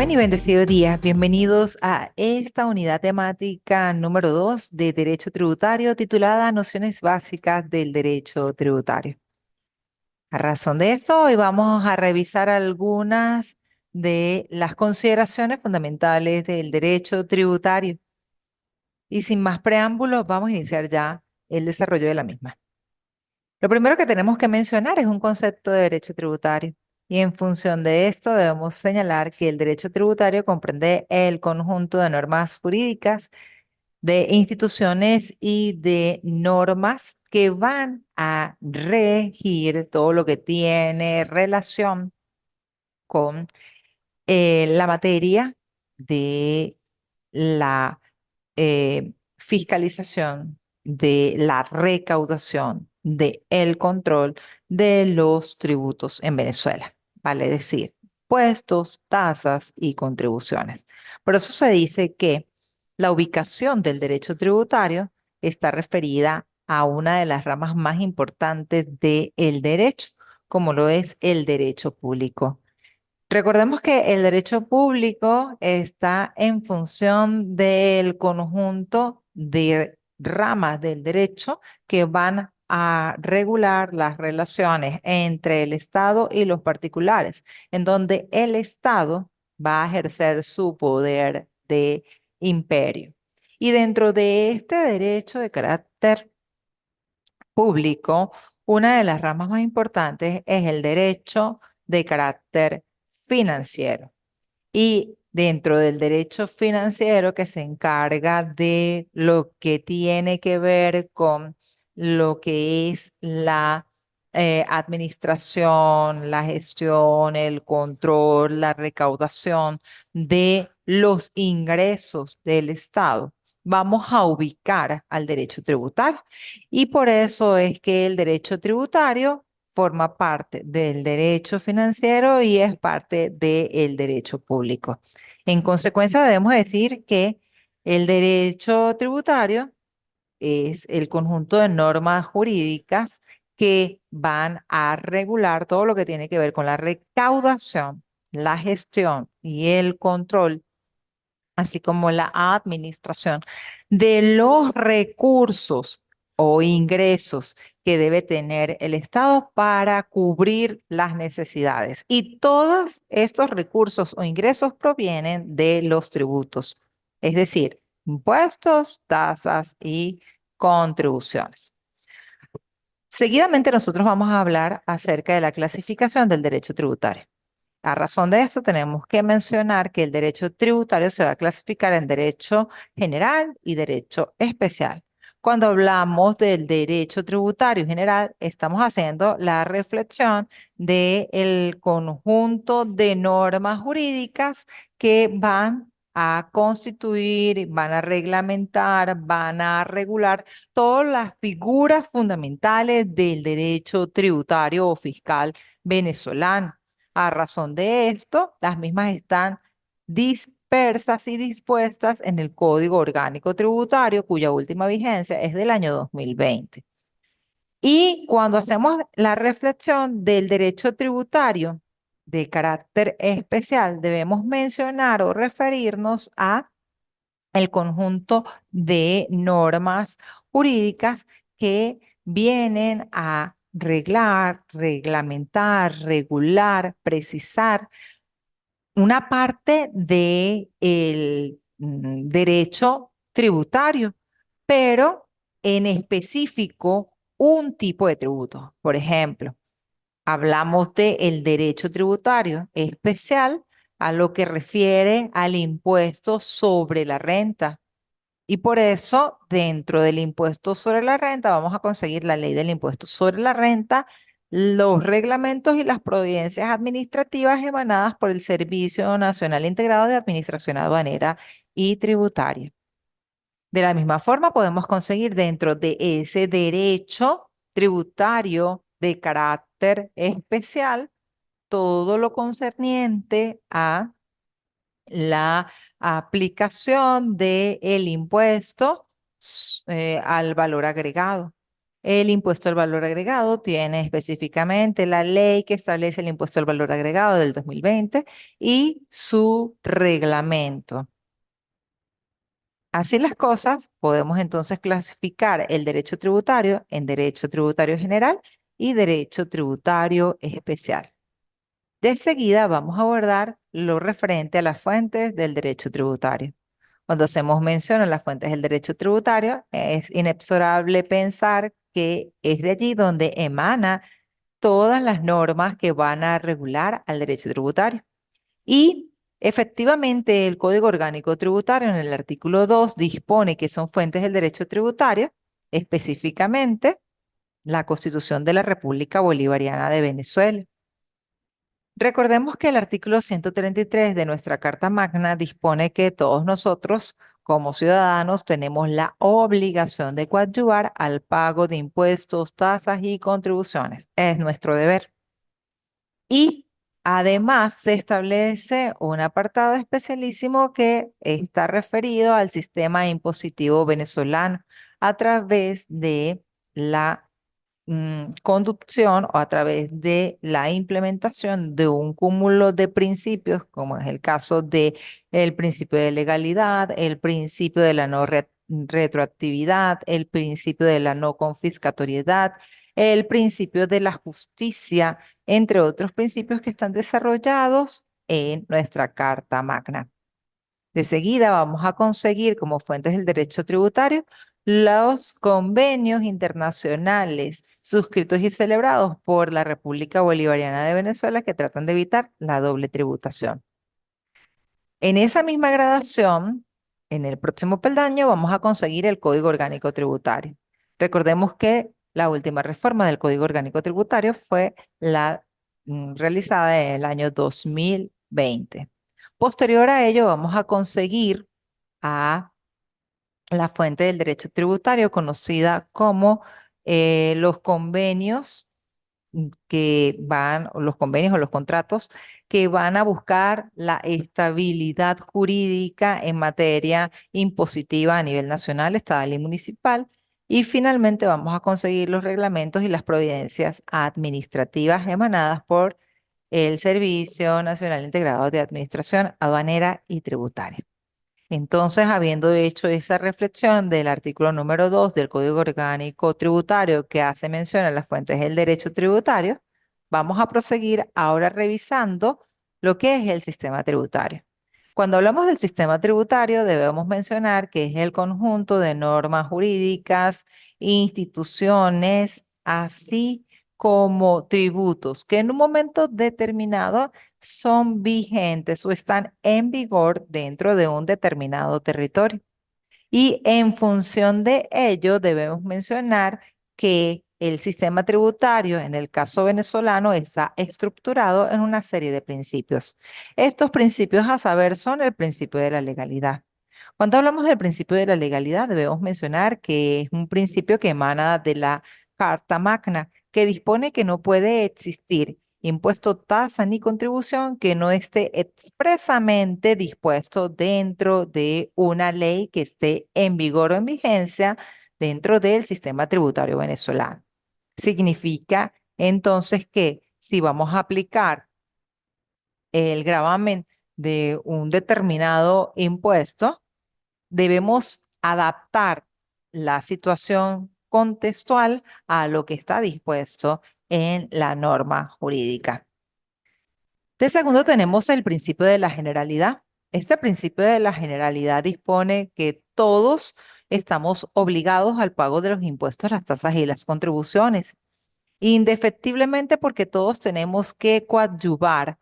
Buen y bendecido día. Bienvenidos a esta unidad temática número 2 de Derecho Tributario titulada Nociones Básicas del Derecho Tributario. A razón de esto, hoy vamos a revisar algunas de las consideraciones fundamentales del derecho tributario. Y sin más preámbulos, vamos a iniciar ya el desarrollo de la misma. Lo primero que tenemos que mencionar es un concepto de derecho tributario. Y en función de esto debemos señalar que el derecho tributario comprende el conjunto de normas jurídicas, de instituciones y de normas que van a regir todo lo que tiene relación con la materia de la fiscalización, de la recaudación, de el control de los tributos en Venezuela, vale decir, impuestos, tasas y contribuciones. Por eso se dice que la ubicación del derecho tributario está referida a una de las ramas más importantes del derecho, como lo es el derecho público. Recordemos que el derecho público está en función del conjunto de ramas del derecho que van a regular las relaciones entre el Estado y los particulares, en donde el Estado va a ejercer su poder de imperio. Y dentro de este derecho de carácter público, una de las ramas más importantes es el derecho de carácter financiero. Y dentro del derecho financiero que se encarga de lo que tiene que ver con lo que es la administración, la gestión, el control, la recaudación de los ingresos del Estado, vamos a ubicar al derecho tributario. Y por eso es que el derecho tributario forma parte del derecho financiero y es parte del derecho público. En consecuencia, debemos decir que el derecho tributario es el conjunto de normas jurídicas que van a regular todo lo que tiene que ver con la recaudación, la gestión y el control, así como la administración de los recursos o ingresos que debe tener el Estado para cubrir las necesidades. Y todos estos recursos o ingresos provienen de los tributos, es decir, impuestos, tasas y contribuciones. Seguidamente nosotros vamos a hablar acerca de la clasificación del derecho tributario. A razón de esto, tenemos que mencionar que el derecho tributario se va a clasificar en derecho general y derecho especial. Cuando hablamos del derecho tributario general, estamos haciendo la reflexión del conjunto de normas jurídicas que van a constituir, van a reglamentar, van a regular todas las figuras fundamentales del derecho tributario o fiscal venezolano. A razón de esto, las mismas están dispersas y dispuestas en el Código Orgánico Tributario, cuya última vigencia es del año 2020. Y cuando hacemos la reflexión del derecho tributario de carácter especial, debemos mencionar o referirnos a el conjunto de normas jurídicas que vienen a reglar, reglamentar, regular, precisar una parte del derecho tributario, pero en específico un tipo de tributo. Por ejemplo, hablamos del derecho tributario especial a lo que refiere al impuesto sobre la renta. Y por eso, dentro del impuesto sobre la renta, vamos a conseguir la ley del impuesto sobre la renta, los reglamentos y las providencias administrativas emanadas por el Servicio Nacional Integrado de Administración Aduanera y Tributaria. De la misma forma, podemos conseguir dentro de ese derecho tributario de carácter especial todo lo concerniente a la aplicación del impuesto al valor agregado. El impuesto al valor agregado tiene específicamente la ley que establece el impuesto al valor agregado del 2020 y su reglamento. Así las cosas, podemos entonces clasificar el derecho tributario en derecho tributario general y derecho tributario especial. De seguida vamos a abordar lo referente a las fuentes del derecho tributario. Cuando hacemos mención a las fuentes del derecho tributario, es inexorable pensar que es de allí donde emana todas las normas que van a regular al derecho tributario. Y efectivamente el Código Orgánico Tributario en el artículo 2 dispone que son fuentes del derecho tributario, específicamente la Constitución de la República Bolivariana de Venezuela. Recordemos que el artículo 133 de nuestra Carta Magna dispone que todos nosotros, como ciudadanos, tenemos la obligación de coadyuvar al pago de impuestos, tasas y contribuciones. Es nuestro deber. Y además se establece un apartado especialísimo que está referido al sistema impositivo venezolano a través de la conducción o a través de la implementación de un cúmulo de principios, como es el caso de el principio de legalidad, el principio de la no retroactividad, el principio de la no confiscatoriedad, el principio de la justicia, entre otros principios que están desarrollados en nuestra Carta Magna. De seguida vamos a conseguir como fuentes del derecho tributario los convenios internacionales suscritos y celebrados por la República Bolivariana de Venezuela que tratan de evitar la doble tributación. En esa misma gradación, en el próximo peldaño, vamos a conseguir el Código Orgánico Tributario. Recordemos que la última reforma del Código Orgánico Tributario fue la realizada en el año 2020. Posterior a ello, vamos a conseguir a la fuente del derecho tributario conocida como los convenios que van, o los convenios o los contratos que van a buscar la estabilidad jurídica en materia impositiva a nivel nacional, estatal y municipal. Y finalmente vamos a conseguir los reglamentos y las providencias administrativas emanadas por el Servicio Nacional Integrado de Administración Aduanera y Tributaria. Entonces, habiendo hecho esa reflexión del artículo número 2 del Código Orgánico Tributario que hace mención a las fuentes del derecho tributario, vamos a proseguir ahora revisando lo que es el sistema tributario. Cuando hablamos del sistema tributario, debemos mencionar que es el conjunto de normas jurídicas, instituciones, así como tributos que en un momento determinado son vigentes o están en vigor dentro de un determinado territorio. Y en función de ello, debemos mencionar que el sistema tributario, en el caso venezolano, está estructurado en una serie de principios. Estos principios, a saber, son el principio de la legalidad. Cuando hablamos del principio de la legalidad, debemos mencionar que es un principio que emana de la Carta Magna, que dispone que no puede existir impuesto, tasa ni contribución que no esté expresamente dispuesto dentro de una ley que esté en vigor o en vigencia dentro del sistema tributario venezolano. Significa entonces que si vamos a aplicar el gravamen de un determinado impuesto, debemos adaptar la situación contextual a lo que está dispuesto en la norma jurídica. De segundo, tenemos el principio de la generalidad. Este principio de la generalidad dispone que todos estamos obligados al pago de los impuestos, las tasas y las contribuciones, indefectiblemente porque todos tenemos que coadyuvar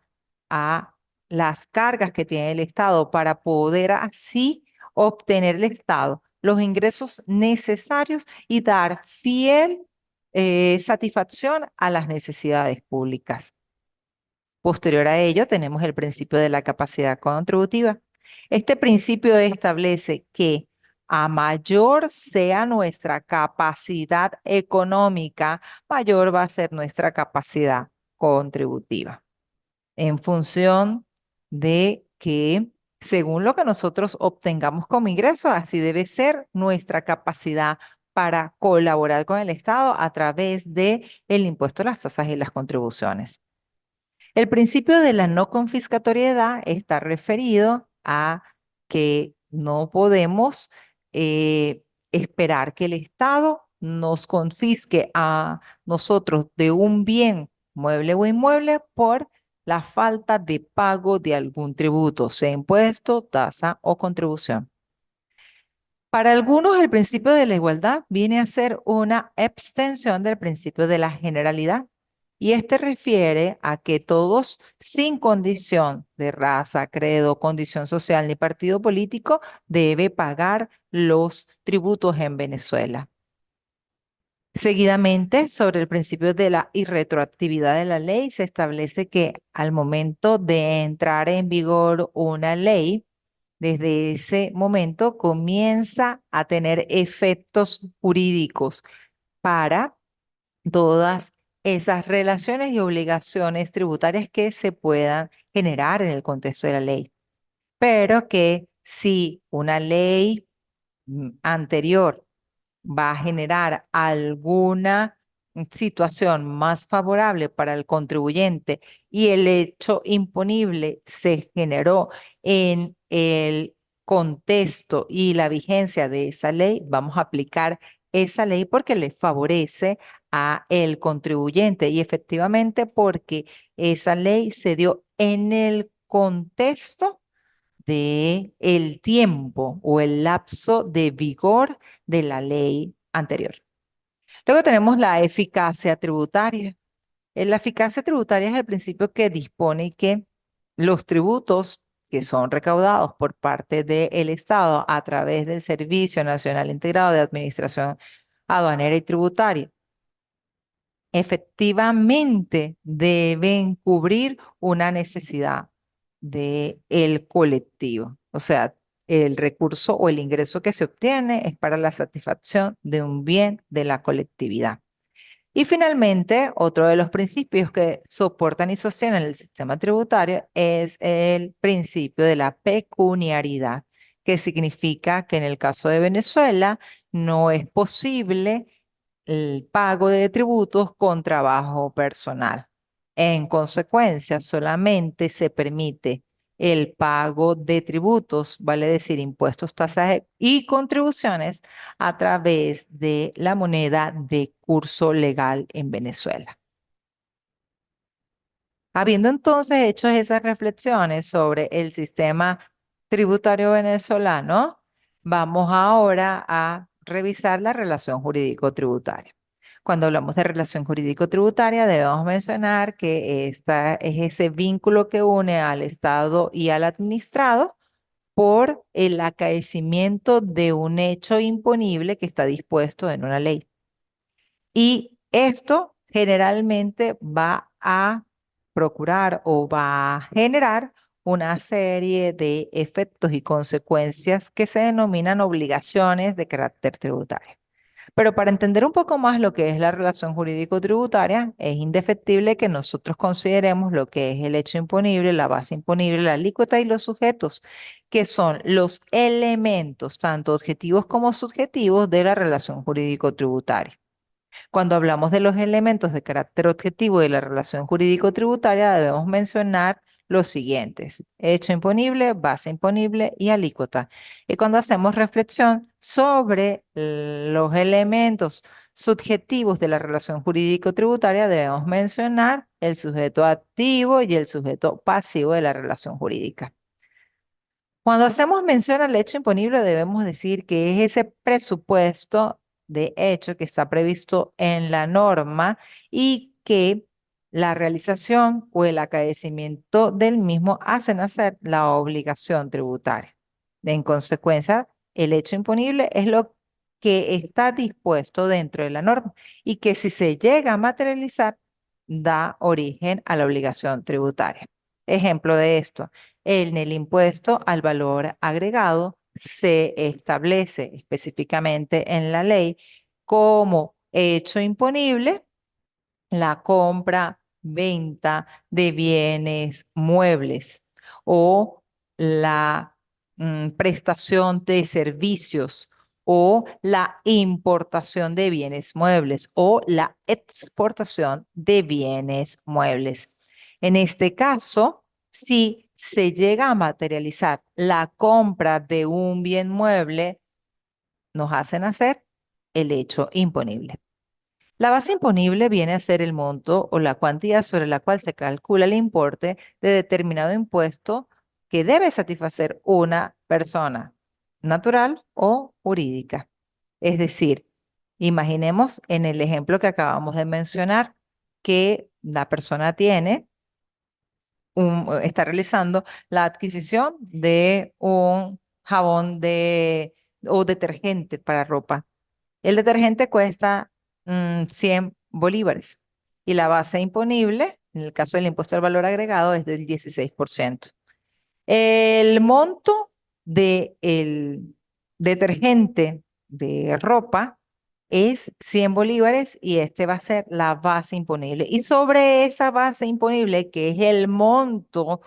a las cargas que tiene el Estado para poder así obtener el Estado los ingresos necesarios y dar fiel satisfacción a las necesidades públicas. Posterior a ello, tenemos el principio de la capacidad contributiva. Este principio establece que a mayor sea nuestra capacidad económica, mayor va a ser nuestra capacidad contributiva. En función de que, según lo que nosotros obtengamos como ingreso, así debe ser nuestra capacidad para colaborar con el Estado a través de el impuesto, las tasas y las contribuciones. El principio de la no confiscatoriedad está referido a que no podemos esperar que el Estado nos confisque a nosotros de un bien mueble o inmueble por la falta de pago de algún tributo, sea impuesto, tasa o contribución. Para algunos, el principio de la igualdad viene a ser una extensión del principio de la generalidad, y este refiere a que todos, sin condición de raza, credo, condición social ni partido político, debe pagar los tributos en Venezuela. Seguidamente, sobre el principio de la irretroactividad de la ley, se establece que al momento de entrar en vigor una ley, desde ese momento comienza a tener efectos jurídicos para todas esas relaciones y obligaciones tributarias que se puedan generar en el contexto de la ley. Pero que si una ley anterior va a generar alguna situación más favorable para el contribuyente y el hecho imponible se generó en el contexto y la vigencia de esa ley, vamos a aplicar esa ley porque le favorece a el contribuyente y efectivamente porque esa ley se dio en el contexto de el tiempo o el lapso de vigor de la ley anterior. Luego tenemos la eficacia tributaria. La eficacia tributaria es el principio que dispone que los tributos que son recaudados por parte del Estado a través del Servicio Nacional Integrado de Administración Aduanera y Tributaria efectivamente deben cubrir una necesidad del colectivo. O sea, el recurso o el ingreso que se obtiene es para la satisfacción de un bien de la colectividad. Y finalmente, otro de los principios que soportan y sostienen el sistema tributario es el principio de la pecuniariedad, que significa que en el caso de Venezuela no es posible el pago de tributos con trabajo personal. En consecuencia, solamente se permite el pago de tributos, vale decir, impuestos, tasas y contribuciones a través de la moneda de curso legal en Venezuela. Habiendo entonces hecho esas reflexiones sobre el sistema tributario venezolano, vamos ahora a revisar la relación jurídico-tributaria. Cuando hablamos de relación jurídico-tributaria, debemos mencionar que esta es ese vínculo que une al Estado y al administrado por el acaecimiento de un hecho imponible que está dispuesto en una ley. Y esto generalmente va a procurar o va a generar una serie de efectos y consecuencias que se denominan obligaciones de carácter tributario. Pero para entender un poco más lo que es la relación jurídico-tributaria, es indefectible que nosotros consideremos lo que es el hecho imponible, la base imponible, la alícuota y los sujetos, que son los elementos, tanto objetivos como subjetivos, de la relación jurídico-tributaria. Cuando hablamos de los elementos de carácter objetivo de la relación jurídico-tributaria, debemos mencionar los siguientes: hecho imponible, base imponible y alícuota. Y cuando hacemos reflexión sobre los elementos subjetivos de la relación jurídico-tributaria, debemos mencionar el sujeto activo y el sujeto pasivo de la relación jurídica. Cuando hacemos mención al hecho imponible, debemos decir que es ese presupuesto de hecho que está previsto en la norma y que la realización o el acaecimiento del mismo hacen nacer la obligación tributaria. En consecuencia, el hecho imponible es lo que está dispuesto dentro de la norma y que si se llega a materializar, da origen a la obligación tributaria. Ejemplo de esto: en el impuesto al valor agregado se establece específicamente en la ley como hecho imponible la compra, venta de bienes muebles o la prestación de servicios o la importación de bienes muebles o la exportación de bienes muebles. En este caso, si se llega a materializar la compra de un bien mueble, nos hacen hacer el hecho imponible. La base imponible viene a ser el monto o la cuantía sobre la cual se calcula el importe de determinado impuesto que debe satisfacer una persona natural o jurídica. Es decir, imaginemos en el ejemplo que acabamos de mencionar que la persona está realizando la adquisición de un jabón o detergente para ropa. El detergente cuesta 100 bolívares y la base imponible, en el caso del impuesto al valor agregado, es del 16%. El monto del detergente de ropa es 100 bolívares y este va a ser la base imponible. Y sobre esa base imponible, que es el monto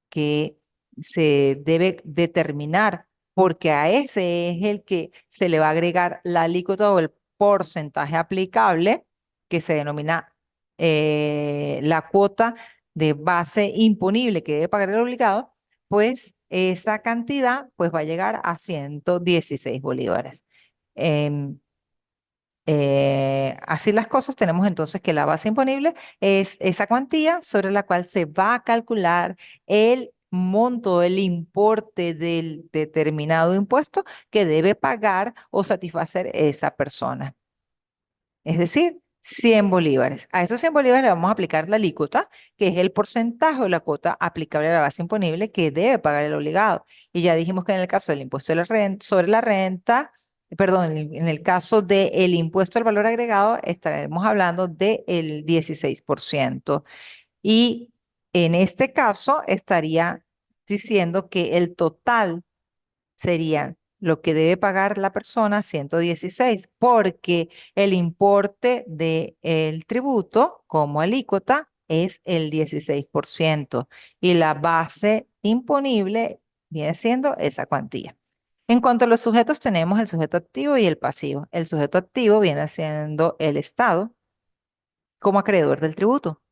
que se debe determinar, porque a ese es el que se le va a agregar la alícuota o el porcentaje aplicable, que se denomina la cuota de base imponible que debe pagar el obligado, pues esa cantidad pues va a llegar a 116 bolívares. Em, así las cosas, tenemos entonces que la base imponible es esa cuantía sobre la cual se va a calcular el monto, el importe del determinado impuesto que debe pagar o satisfacer esa persona. Es decir, 100 bolívares. A esos 100 bolívares le vamos a aplicar la alícuota, que es el porcentaje o la cuota aplicable a la base imponible que debe pagar el obligado. Y ya dijimos que en el caso del impuesto de la renta, sobre la renta, perdón, en el caso del impuesto al valor agregado, estaremos hablando del 16%. Y en este caso estaría diciendo que el total sería lo que debe pagar la persona, 116, porque el importe del tributo como alícuota es el 16% y la base imponible viene siendo esa cuantía. En cuanto a los sujetos, tenemos el sujeto activo y el pasivo. El sujeto activo viene siendo el Estado como acreedor del tributo.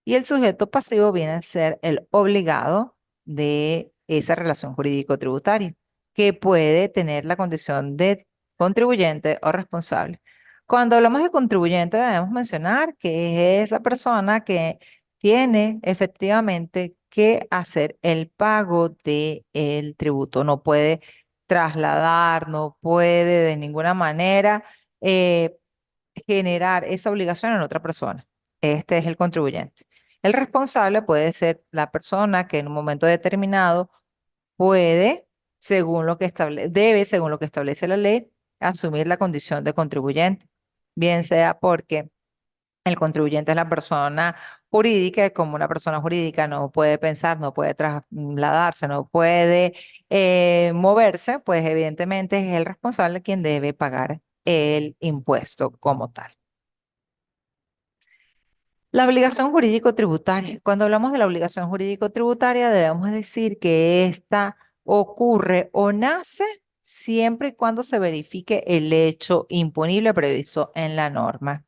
Y el sujeto pasivo viene a ser el obligado de esa relación jurídico-tributaria, que puede tener la condición de contribuyente o responsable. Cuando hablamos de contribuyente, debemos mencionar que es esa persona que tiene efectivamente que hacer el pago del tributo. No puede trasladar, no puede de ninguna manera eh, generar esa obligación en otra persona. Este es el contribuyente. El responsable puede ser la persona que en un momento determinado puede, según lo que establece la ley, asumir la condición de contribuyente, bien sea porque el contribuyente es la persona jurídica y como una persona jurídica no puede pensar, no puede trasladarse, no puede moverse, pues evidentemente es el responsable quien debe pagar el impuesto como tal. La obligación jurídico-tributaria. Cuando hablamos de la obligación jurídico-tributaria, debemos decir que esta ocurre o nace siempre y cuando se verifique el hecho imponible previsto en la norma.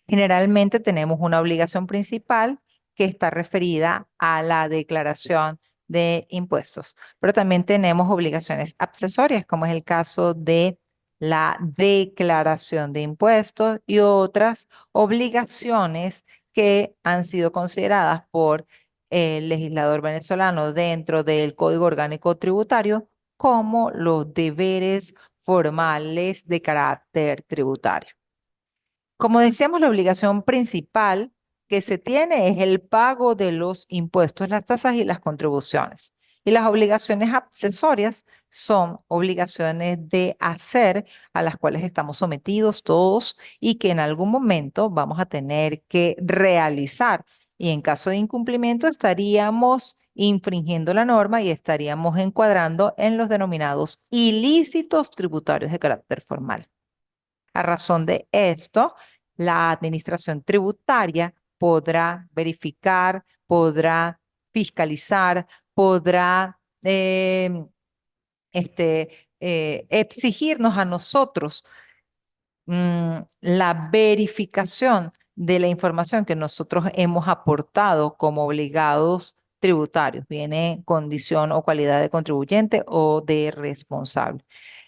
Generalmente tenemos una obligación principal que está referida a la declaración de impuestos, pero también tenemos obligaciones accesorias, como es el caso de la declaración de impuestos y otras obligaciones que han sido consideradas por el legislador venezolano dentro del Código Orgánico Tributario como los deberes formales de carácter tributario. Como decíamos, la obligación principal que se tiene es el pago de los impuestos, las tasas y las contribuciones. Y las obligaciones accesorias son obligaciones de hacer a las cuales estamos sometidos todos y que en algún momento vamos a tener que realizar. Y en caso de incumplimiento estaríamos infringiendo la norma y estaríamos encuadrando en los denominados ilícitos tributarios de carácter formal. A razón de esto, la administración tributaria podrá verificar, podrá fiscalizar, podrá exigirnos a nosotros la verificación de la información que nosotros hemos aportado como obligados tributarios, viene condición o cualidad de contribuyente o de responsable.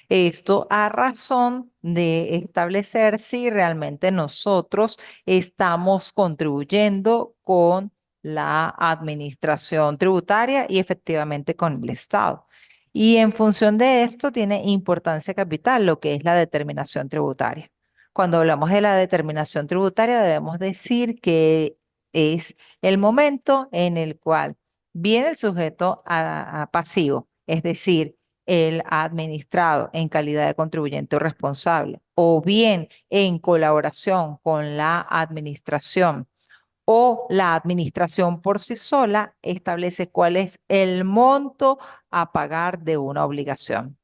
Esto a razón de establecer si realmente nosotros estamos contribuyendo con la administración tributaria y efectivamente con el Estado. Y en función de esto tiene importancia capital lo que es la determinación tributaria. Cuando hablamos de la determinación tributaria debemos decir que es el momento en el cual viene el sujeto a pasivo, es decir, el administrado en calidad de contribuyente o responsable, o bien en colaboración con la administración, o la administración por sí sola establece cuál es el monto a pagar de una obligación.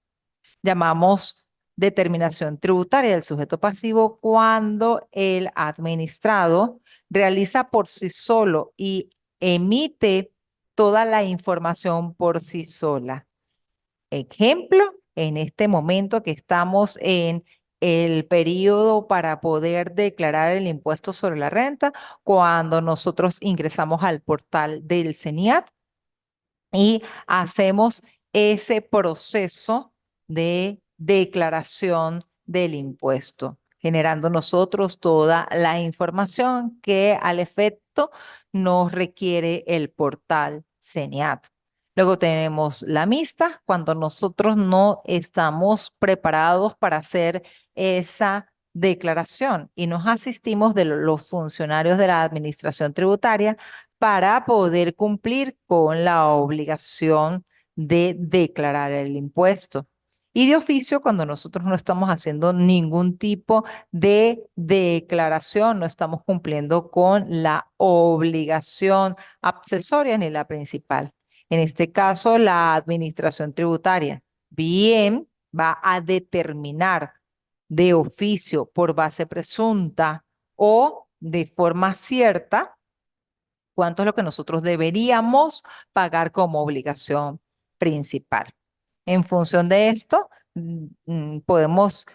Llamamos determinación tributaria del sujeto pasivo cuando el administrado realiza por sí solo y emite toda la información por sí sola. Ejemplo, en este momento que estamos en el periodo para poder declarar el impuesto sobre la renta, cuando nosotros ingresamos al portal del CENIAT y hacemos ese proceso de declaración del impuesto, generando nosotros toda la información que al efecto nos requiere el portal CENIAT. Luego tenemos la mixta, cuando nosotros no estamos preparados para hacer esa declaración y nos asistimos de los funcionarios de la administración tributaria para poder cumplir con la obligación de declarar el impuesto. Y de oficio, cuando nosotros no estamos haciendo ningún tipo de declaración, no estamos cumpliendo con la obligación accesoria ni la principal. En este caso, la administración tributaria bien va a determinar de oficio por base presunta o de forma cierta cuánto es lo que nosotros deberíamos pagar como obligación principal. En función de esto, podemos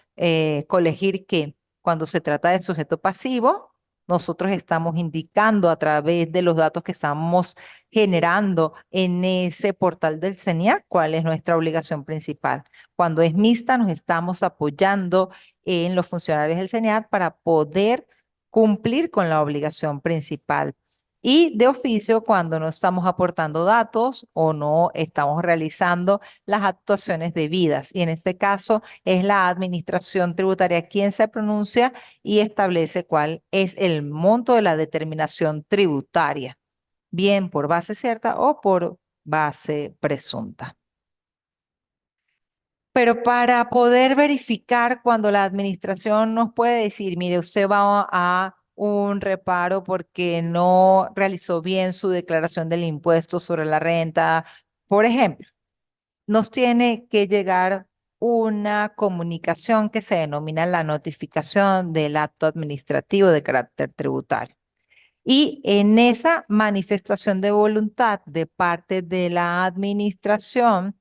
colegir que cuando se trata de sujeto pasivo, nosotros estamos indicando a través de los datos que estamos generando en ese portal del CENIAC cuál es nuestra obligación principal. Cuando es mixta, nos estamos apoyando en los funcionarios del CENIAC para poder cumplir con la obligación principal. Y de oficio, cuando no estamos aportando datos o no estamos realizando las actuaciones debidas. Y en este caso es la administración tributaria quien se pronuncia y establece cuál es el monto de la determinación tributaria, bien por base cierta o por base presunta. Pero para poder verificar cuando la administración nos puede decir, mire, usted va a un reparo porque no realizó bien su declaración del impuesto sobre la renta, por ejemplo, nos tiene que llegar una comunicación que se denomina la notificación del acto administrativo de carácter tributario. Y en esa manifestación de voluntad de parte de la administración,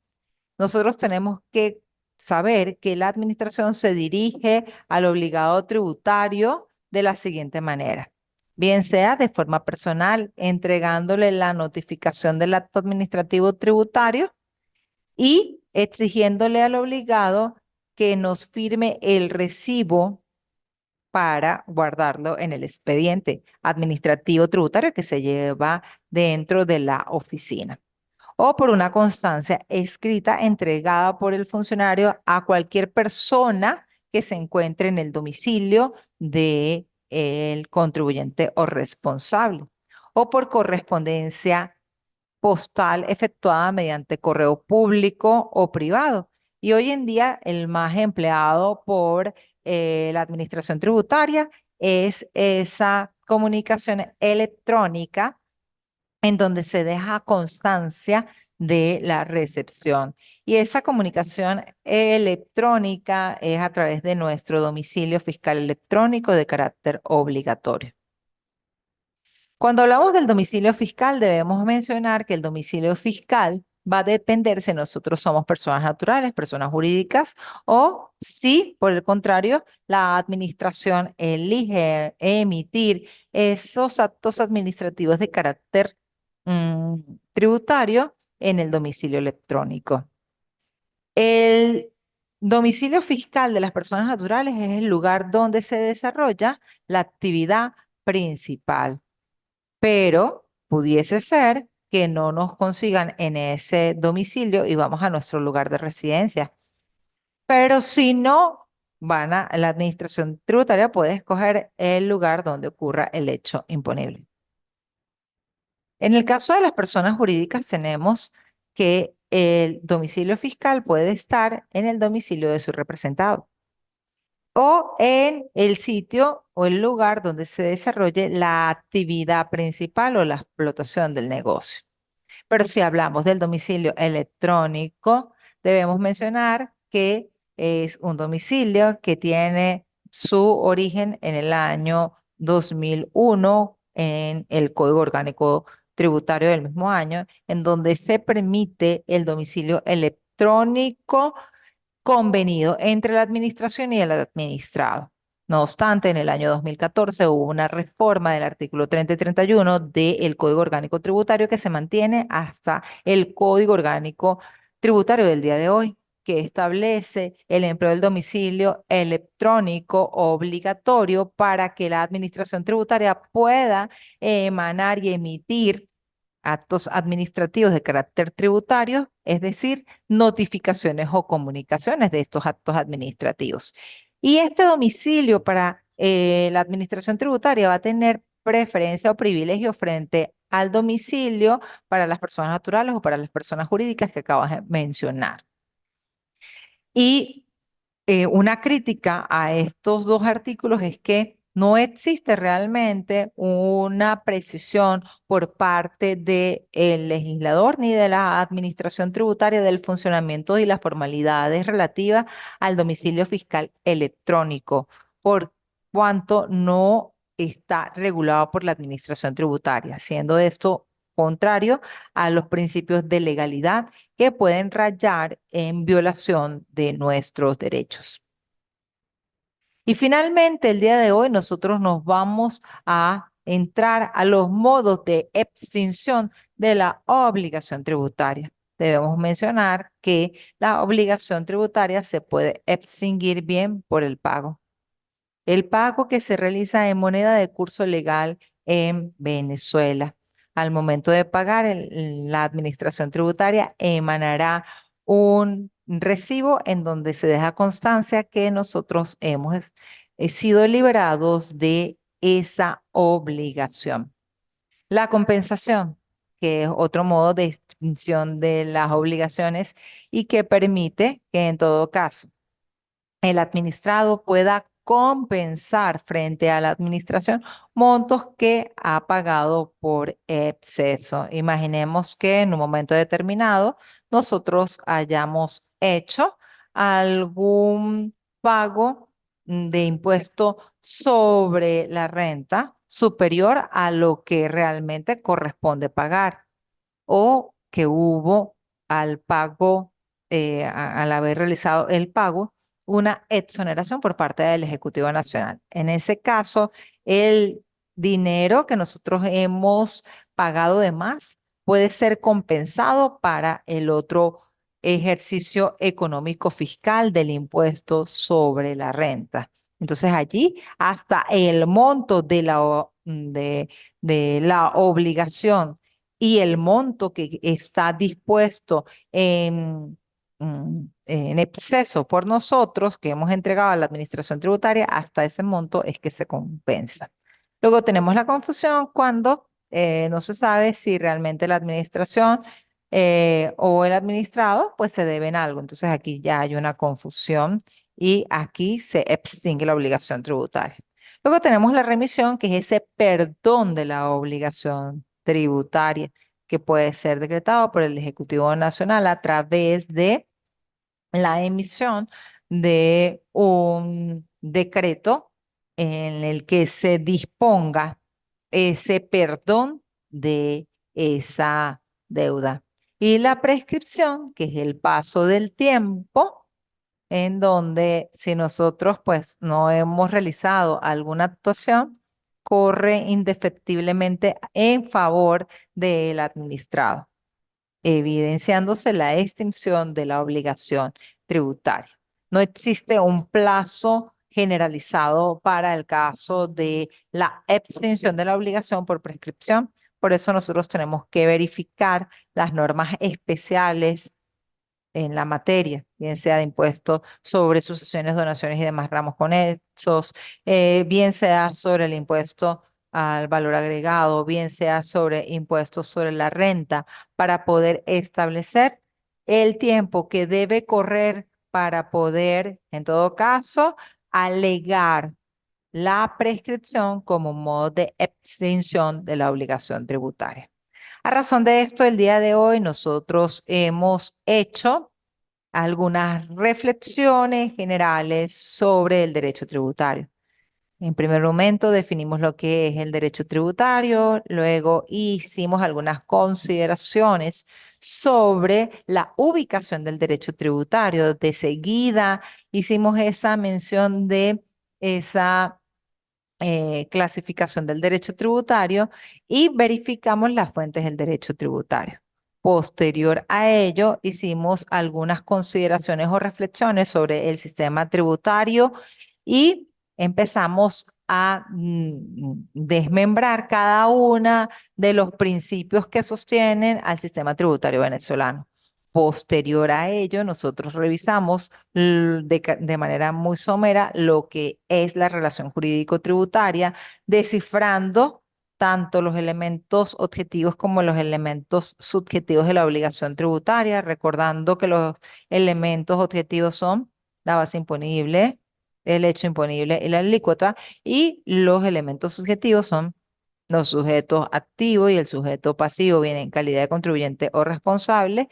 nosotros tenemos que saber que la administración se dirige al obligado tributario de la siguiente manera. Bien sea de forma personal, entregándole la notificación del acto administrativo tributario y exigiéndole al obligado que nos firme el recibo para guardarlo en el expediente administrativo tributario que se lleva dentro de la oficina o por una constancia escrita entregada por el funcionario a cualquier persona que se encuentre en el domicilio del contribuyente o responsable, o por correspondencia postal efectuada mediante correo público o privado. Y hoy en día el más empleado por la administración tributaria es esa comunicación electrónica en donde se deja constancia de la recepción. Y esa comunicación electrónica es a través de nuestro domicilio fiscal electrónico de carácter obligatorio. Cuando hablamos del domicilio fiscal, debemos mencionar que el domicilio fiscal va a depender si nosotros somos personas naturales, personas jurídicas, o si, por el contrario, la administración elige emitir esos actos administrativos de carácter tributario en el domicilio electrónico. El domicilio fiscal de las personas naturales es el lugar donde se desarrolla la actividad principal, pero pudiese ser que no nos consigan en ese domicilio y vamos a nuestro lugar de residencia. Pero si no, la administración tributaria puede escoger el lugar donde ocurra el hecho imponible. En el caso de las personas jurídicas, tenemos que el domicilio fiscal puede estar en el domicilio de su representado o en el sitio o el lugar donde se desarrolle la actividad principal o la explotación del negocio. Pero si hablamos del domicilio electrónico, debemos mencionar que es un domicilio que tiene su origen en el año 2001 en el Código Orgánico Tributario del mismo año, en donde se permite el domicilio electrónico convenido entre la administración y el administrado. No obstante, en el año 2014 hubo una reforma del artículo 30 y 31 del Código Orgánico Tributario que se mantiene hasta el Código Orgánico Tributario del día de hoy, que establece el empleo del domicilio electrónico obligatorio para que la administración tributaria pueda emanar y emitir actos administrativos de carácter tributario, es decir, notificaciones o comunicaciones de estos actos administrativos. Y este domicilio para la administración tributaria va a tener preferencia o privilegio frente al domicilio para las personas naturales o para las personas jurídicas que acabas de mencionar. Y una crítica a estos dos artículos es que no existe realmente una precisión por parte del legislador ni de la administración tributaria del funcionamiento y las formalidades relativas al domicilio fiscal electrónico, por cuanto no está regulado por la administración tributaria, siendo esto contrario a los principios de legalidad que pueden rayar en violación de nuestros derechos. Y finalmente, el día de hoy nosotros nos vamos a entrar a los modos de extinción de la obligación tributaria. Debemos mencionar que la obligación tributaria se puede extinguir bien por el pago. El pago que se realiza en moneda de curso legal en Venezuela. Al momento de pagar, la administración tributaria emanará un recibo en donde se deja constancia que nosotros hemos sido liberados de esa obligación. La compensación, que es otro modo de extinción de las obligaciones y que permite que en todo caso el administrado pueda compensar frente a la administración montos que ha pagado por exceso. Imaginemos que en un momento determinado nosotros hayamos hecho algún pago de impuesto sobre la renta superior a lo que realmente corresponde pagar o que hubo al pago, al haber realizado el pago, una exoneración por parte del Ejecutivo Nacional. En ese caso, el dinero que nosotros hemos pagado de más puede ser compensado para el otro ejercicio económico fiscal del impuesto sobre la renta. Entonces allí hasta el monto de la obligación y el monto que está dispuesto en exceso por nosotros, que hemos entregado a la administración tributaria, hasta ese monto es que se compensa. Luego tenemos la confusión cuando no se sabe si realmente la administración o el administrado pues se deben algo. Entonces aquí ya hay una confusión y aquí se extingue la obligación tributaria. Luego tenemos la remisión, que es ese perdón de la obligación tributaria que puede ser decretado por el Ejecutivo Nacional a través de la emisión de un decreto en el que se disponga ese perdón de esa deuda. Y la prescripción, que es el paso del tiempo, en donde si nosotros pues no hemos realizado alguna actuación, corre indefectiblemente en favor del administrado, evidenciándose la extinción de la obligación tributaria. No existe un plazo generalizado para el caso de la extinción de la obligación por prescripción. Por eso nosotros tenemos que verificar las normas especiales en la materia, bien sea de impuestos sobre sucesiones, donaciones y demás ramos conexos, bien sea sobre el impuesto al valor agregado, bien sea sobre impuestos sobre la renta, para poder establecer el tiempo que debe correr para poder, en todo caso, alegar la prescripción como modo de extinción de la obligación tributaria. A razón de esto, el día de hoy nosotros hemos hecho algunas reflexiones generales sobre el derecho tributario. En primer momento definimos lo que es el derecho tributario, luego hicimos algunas consideraciones sobre la ubicación del derecho tributario. De seguida hicimos esa mención de esa clasificación del derecho tributario y verificamos las fuentes del derecho tributario. Posterior a ello, hicimos algunas consideraciones o reflexiones sobre el sistema tributario y empezamos a desmembrar cada una de los principios que sostienen al sistema tributario venezolano. Posterior a ello, nosotros revisamos de manera muy somera lo que es la relación jurídico-tributaria, descifrando tanto los elementos objetivos como los elementos subjetivos de la obligación tributaria, recordando que los elementos objetivos son la base imponible, el hecho imponible y la alícuota, y los elementos subjetivos son los sujetos activos y el sujeto pasivo, bien en calidad de contribuyente o responsable.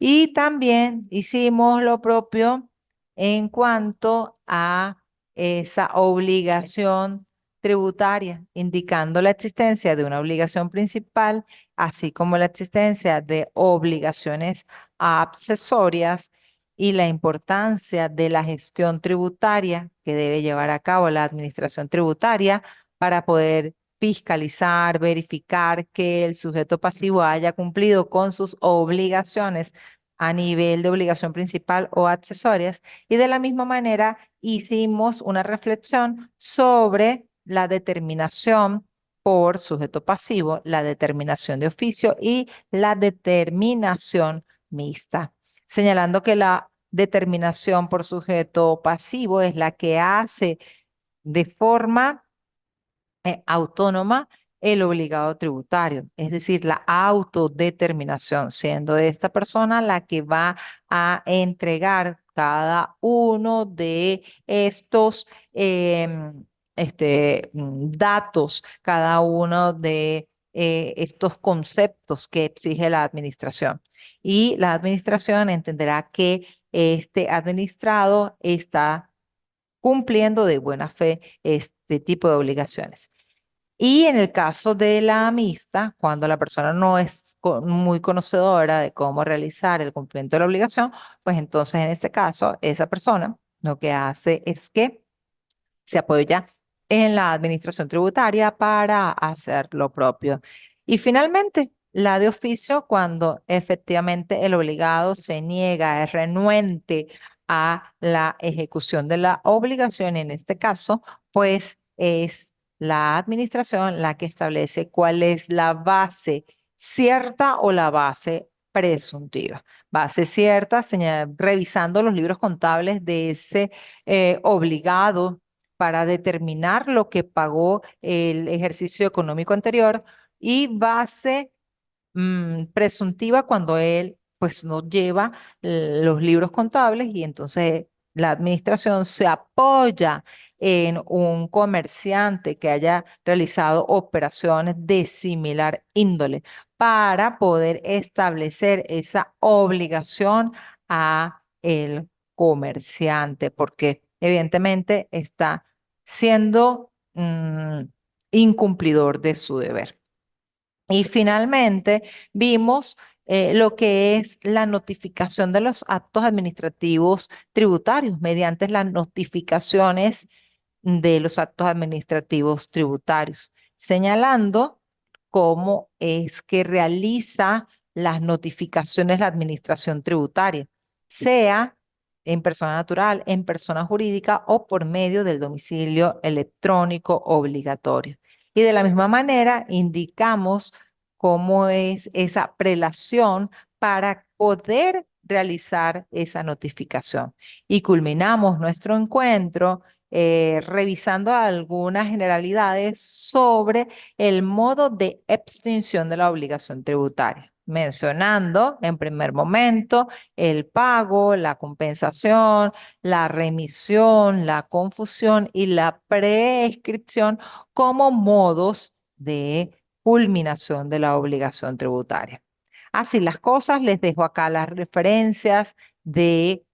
Y también hicimos lo propio en cuanto a esa obligación tributaria, indicando la existencia de una obligación principal, así como la existencia de obligaciones accesorias y la importancia de la gestión tributaria que debe llevar a cabo la administración tributaria para poder fiscalizar, verificar que el sujeto pasivo haya cumplido con sus obligaciones a nivel de obligación principal o accesorias. Y de la misma manera hicimos una reflexión sobre la determinación por sujeto pasivo, la determinación de oficio y la determinación mixta, señalando que la determinación por sujeto pasivo es la que hace de forma autónoma el obligado tributario, es decir, la autodeterminación, siendo esta persona la que va a entregar cada uno de estos datos, cada uno de estos conceptos que exige la administración. Y la administración entenderá que este administrado está cumpliendo de buena fe este tipo de obligaciones. Y en el caso de la amistad, cuando la persona no es muy conocedora de cómo realizar el cumplimiento de la obligación, pues entonces en este caso, esa persona lo que hace es que se apoya en la administración tributaria para hacer lo propio. Y finalmente, la de oficio, cuando efectivamente el obligado se niega, es renuente a la ejecución de la obligación, en este caso, pues es la administración la que establece cuál es la base cierta o la base presuntiva. Base cierta, revisando los libros contables de ese obligado para determinar lo que pagó el ejercicio económico anterior, y base presuntiva cuando él pues no lleva los libros contables y entonces la administración se apoya en un comerciante que haya realizado operaciones de similar índole para poder establecer esa obligación a el comerciante, porque evidentemente está siendo incumplidor de su deber. Y finalmente vimos lo que es la notificación de los actos administrativos tributarios mediante las notificaciones de los actos administrativos tributarios, señalando cómo es que realiza las notificaciones la administración tributaria, sea en persona natural, en persona jurídica o por medio del domicilio electrónico obligatorio. Y de la misma manera indicamos cómo es esa prelación para poder realizar esa notificación. Y culminamos nuestro encuentro revisando algunas generalidades sobre el modo de extinción de la obligación tributaria, mencionando en primer momento el pago, la compensación, la remisión, la confusión y la prescripción como modos de culminación de la obligación tributaria. Así las cosas, les dejo acá las referencias de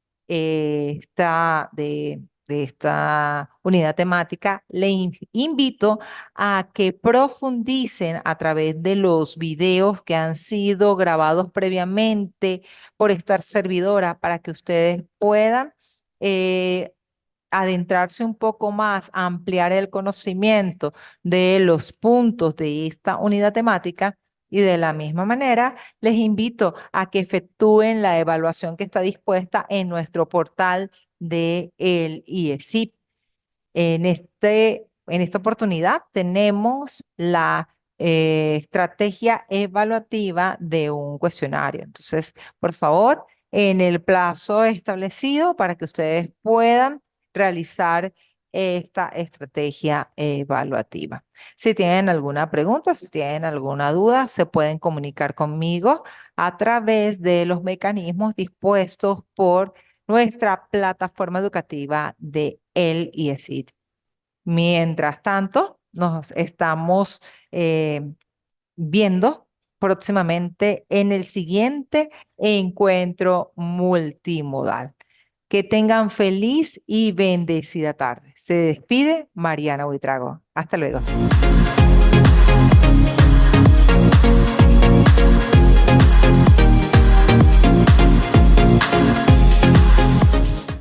de esta unidad temática. Le invito a que profundicen a través de los videos que han sido grabados previamente por esta servidora para que ustedes puedan eh, adentrarse un poco más, ampliar el conocimiento de los puntos de esta unidad temática. Y de la misma manera, les invito a que efectúen la evaluación que está dispuesta en nuestro portal de el IESIP. En esta oportunidad tenemos la estrategia evaluativa de un cuestionario. Entonces, por favor, en el plazo establecido para que ustedes puedan realizar esta estrategia evaluativa. Si tienen alguna pregunta, si tienen alguna duda, se pueden comunicar conmigo a través de los mecanismos dispuestos por nuestra plataforma educativa de el IESIT. Mientras tanto, nos estamos viendo próximamente en el siguiente encuentro multimodal. Que tengan feliz y bendecida tarde. Se despide Mariana Buitrago. Hasta luego.